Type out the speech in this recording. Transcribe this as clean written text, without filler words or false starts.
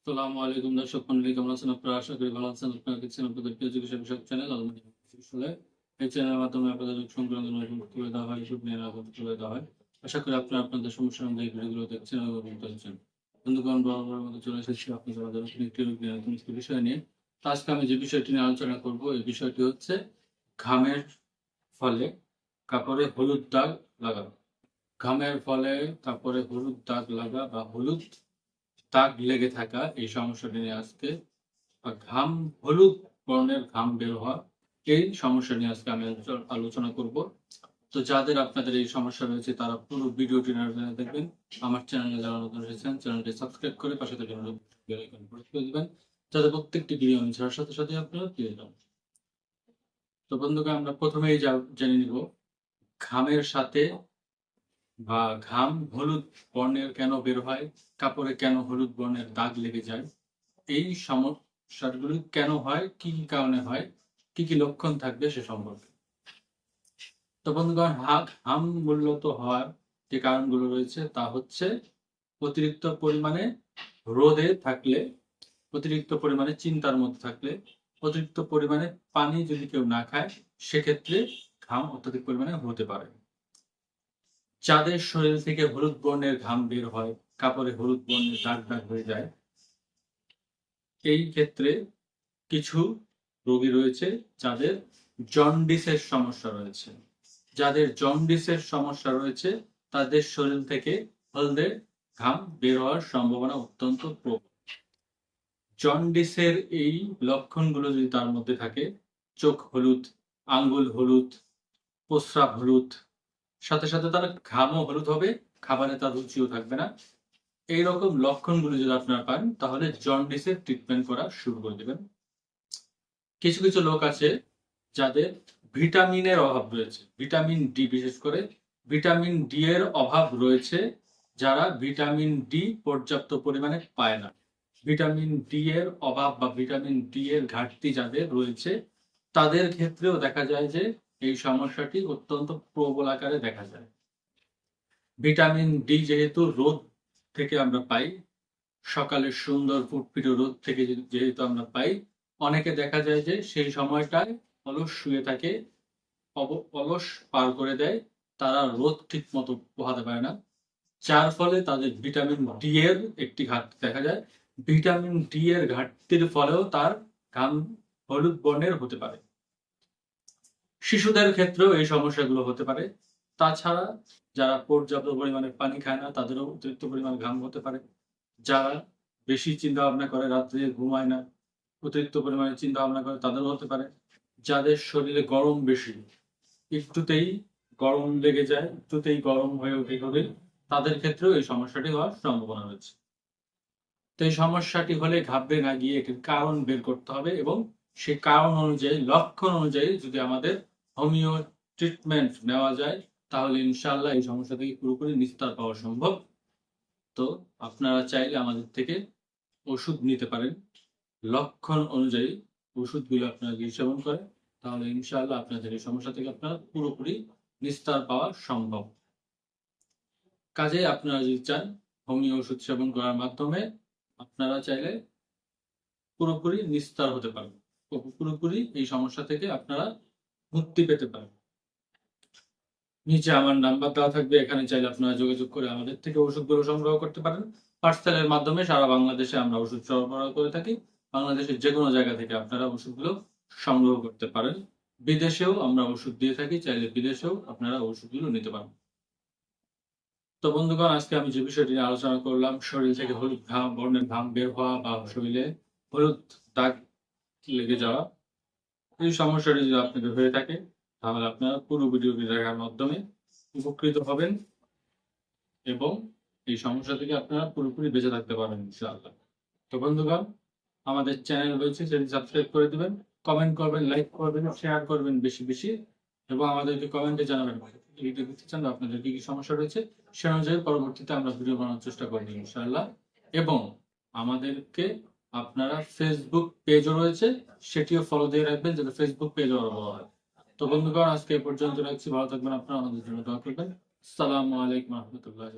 আসসালামু আলাইকুম দর্শক মন্ডলী, কেমন আছেন আপনারা? আশা করি ভালো আছেন। আপনারা দেখছেন আপনাদের প্রিয় চিকিৎসা বিষয়ক চ্যানেল আলমনি বিশ্ববিদ্যালয়। এই চ্যানেলের মাধ্যমে আপনাদের রোগ সংক্রান্ত নতুন তুলে দেওয়া হয়, ওষুধ নিয়ে তুলে দেওয়া হয়। আশা করি আপনারা আপনাদের সমস্যা অনুযায়ী ভিডিওগুলো দেখছেন এবং উপকৃত হচ্ছেন। বন্ধুগণ, বরাবরের মতো চলে এসেছি আপনাদের মাঝে নতুন একটি রোগ নিয়ে, নতুন একটি বিষয় নিয়ে। তো আজকে আমি যে বিষয়টি নিয়ে আলোচনা করব, এই বিষয়টি হচ্ছে ঘামের ফলে কাপড়ে হলুদ দাগ লাগা। ঘামের ফলে কাপড়ে হলুদ দাগ লাগা বা হলুদ দাগ লেগে থাকা, এই সমস্যাটি নিয়ে আজকে বা হলুদ বর্ণের ঘাম বের হওয়া, এই সমস্যা নিয়ে আজকে আমি আলোচনা করব। তো যাদের আপনাদের এই সমস্যা রয়েছে তারা পুরো ভিডিওটি না টেনে দেখবেন। আমার চ্যানেলে যারা নতুন এসেছেন চ্যানেলটি সাবস্ক্রাইব করে পাশে থেকে বেল আইকন প্রেস করে দিবেন, যাতে প্রত্যেকটি ভিডিও আমি ছাড়ার সাথে সাথে আপনারা পেয়ে যান। তো বন্ধুকে আমরা প্রথমেই জেনে নিব ঘামের সাথে বা ঘাম হলুদ বর্ণের কেন বের হয়, কাপড়ে কেন হলুদ বর্ণের দাগ লেগে যায়, এই সমস্যাগুলি কেন হয়, কি কি কারণে হয়, কি কি লক্ষণ থাকবে সে সম্পর্কে। তো বন্ধুগণ, ঘাম মূলত হওয়ার যে কারণগুলো রয়েছে তা হচ্ছে অতিরিক্ত পরিমাণে রোদে থাকলে, অতিরিক্ত পরিমাণে চিন্তার মধ্যে থাকলে, অতিরিক্ত পরিমাণে পানি যদি কেউ না খায়, সেক্ষেত্রে ঘাম অত্যধিক পরিমাণে হতে পারে। যাদের শরীর থেকে হলুদ বর্ণের ঘাম বের হয়, কাপড়ে হলুদ বর্ণের দাগ দাগ হয়ে যায়, এই ক্ষেত্রে কিছু রোগী রয়েছে যাদের জন্ডিসের সমস্যা রয়েছে। যাদের জন্ডিসের সমস্যা রয়েছে তাদের শরীর থেকে হলদে ঘাম বের হওয়ার সম্ভাবনা অত্যন্ত প্রবল। জন্ডিসের এই লক্ষণগুলো যদি তার মধ্যে থাকে, চোখ হলুদ, আঙ্গুল হলুদ, প্রস্রাব হলুদ, সাথে সাথে তার ঘামও হলুদ হবে, খাবারে তার রুচিও থাকবে না, এইরকম লক্ষণগুলো যদি আপনারা পান তাহলে জন্ডিসের ট্রিটমেন্ট করা শুরু করে দেবেন। কিছু কিছু লোক আছে যাদের ভিটামিনের অভাব রয়েছে, ভিটামিন ডি, বিশেষ করে ভিটামিন ডি এর অভাব রয়েছে, যারা ভিটামিন ডি পর্যাপ্ত পরিমাণে পায় না। ভিটামিন ডি এর অভাব বা ভিটামিন ডি এর ঘাটতি যাদের রয়েছে তাদের ক্ষেত্রেও দেখা যায় যে এই সমস্যাটি অত্যন্ত প্রবল আকারে দেখা যায়। ভিটামিন ডি যেহেতু রোদ থেকে আমরা পাই, সকালের সুন্দর ফুটফুটে রোদ থেকে যেহেতু আমরা পাই, অনেকে দেখা যায় যে সেই সময়টায় অলস শুয়ে থাকে, অলস পার করে দেয়, তারা রোদ ঠিক মতো পোহাতে পারে না, যার ফলে তাদের ভিটামিন ডি এর একটি ঘাটতি দেখা যায়। ভিটামিন ডি এর ঘাটতির ফলেও তার ঘাম হলুদ বর্ণের হতে পারে। শিশুদের ক্ষেত্রেও এই সমস্যাগুলো হতে পারে। তাছাড়া যারা পর্যাপ্ত পরিমাণে পানি খায় না তাদেরও অতিরিক্ত পরিমাণে ঘাম হতে পারে। যারা বেশি চিন্তা ভাবনা করে, রাত্রে ঘুমায় না, অতিরিক্ত পরিমাণে চিন্তা ভাবনা করে, তাদেরও হতে পারে। যাদের শরীরে গরম বেশি, একটুতেই গরম লেগে যায়, একটুতেই গরম হয়ে ওঠে শরীর, তাদের ক্ষেত্রেও এই সমস্যাটি হওয়ার সম্ভাবনা রয়েছে। তো এই সমস্যাটি হলে ঘাবড়ে না গিয়ে এটির কারণ বের করতে হবে এবং সেই কারণ অনুযায়ী, লক্ষণ অনুযায়ী যদি আমাদের হোমিও ট্রিটমেন্ট নেওয়া যায় তাহলে ইনশাআল্লাহ এই সমস্যা থেকে পুরোপুরি নিস্তার পাওয়া সম্ভব। তো আপনারা চাইলে আমাদের থেকে ওষুধ নিতে পারেন। লক্ষণ অনুযায়ী ওষুধগুলো আপনারা যদি সেবন করেন তাহলে ইনশাআল্লাহ আপনাদের এই সমস্যা থেকে আপনারা পুরোপুরি নিস্তার পাওয়া সম্ভব। কাজে আপনারা যদি চান হোমিও ওষুধ সেবন করার মাধ্যমে আপনারা চাইলে পুরোপুরি নিস্তার হতে পারেন, পুরোপুরি এই সমস্যা থেকে আপনারা মুক্তি পেতে পারেন। নিচে আমার নাম্বার দেওয়া থাকবে, এখানে চাইলে আপনারা যোগাযোগ করে আমাদের থেকে ওষুধগুলো সংগ্রহ করতে পারেন। পার্সেলের মাধ্যমে সারা বাংলাদেশে আমরা ওষুধ সরবরাহ করে থাকি। বাংলাদেশের যে কোনো জায়গা থেকে আপনারা ওষুধগুলো সংগ্রহ করতে পারেন। বিদেশেও আমরা ওষুধ দিয়ে থাকি, চাইলে বিদেশেও আপনারা ওষুধগুলো নিতে পারেন। তো বন্ধুগণ, আজকে আমি যে বিষয়টি নিয়ে আলোচনা করলাম, শরীর থেকে হলুদ বর্ণের ঘাম বের হওয়া বা শরীরে হলুদ দাগ লেগে যাওয়া, এই সমস্যাটি যদি আপনাদের হয়ে থাকে তাহলে আপনারা পুরো ভিডিওটি দেখার মাধ্যমে উপকৃত হবেন এবং এই সমস্যা থেকে আপনারা পুরোপুরি বেঁচে থাকতে পারবেন ইনশাআল্লাহ। তো বন্ধুগণ, আমাদের চ্যানেল রয়েছে, সেটি সাবস্ক্রাইব করে দিবেন, কমেন্ট করবেন, লাইক করবেন, শেয়ার করবেন বেশি বেশি, এবং আমাদেরকে কমেন্টে জানাবেন ভিডিও দেখতে চান আপনাদের কি কি সমস্যা রয়েছে, সে অনুযায়ী পরবর্তীতে আমরা ভিডিও বানানোর চেষ্টা করব ইনশাআল্লাহ। এবং আমাদেরকে আপনারা ফেসবুক পেজও রয়েছে, সেটিও ফলো দিয়ে রাখবেন যাতে ফেসবুক পেজও আরো বড় হয়। তো বন্ধুগণ, আজকে এ পর্যন্ত রাখছি, ভালো থাকবেন আপনারা, আমাদের জন্য দোয়া করবেন। আসসালামু আলাইকুম রহমতুল্লাহ।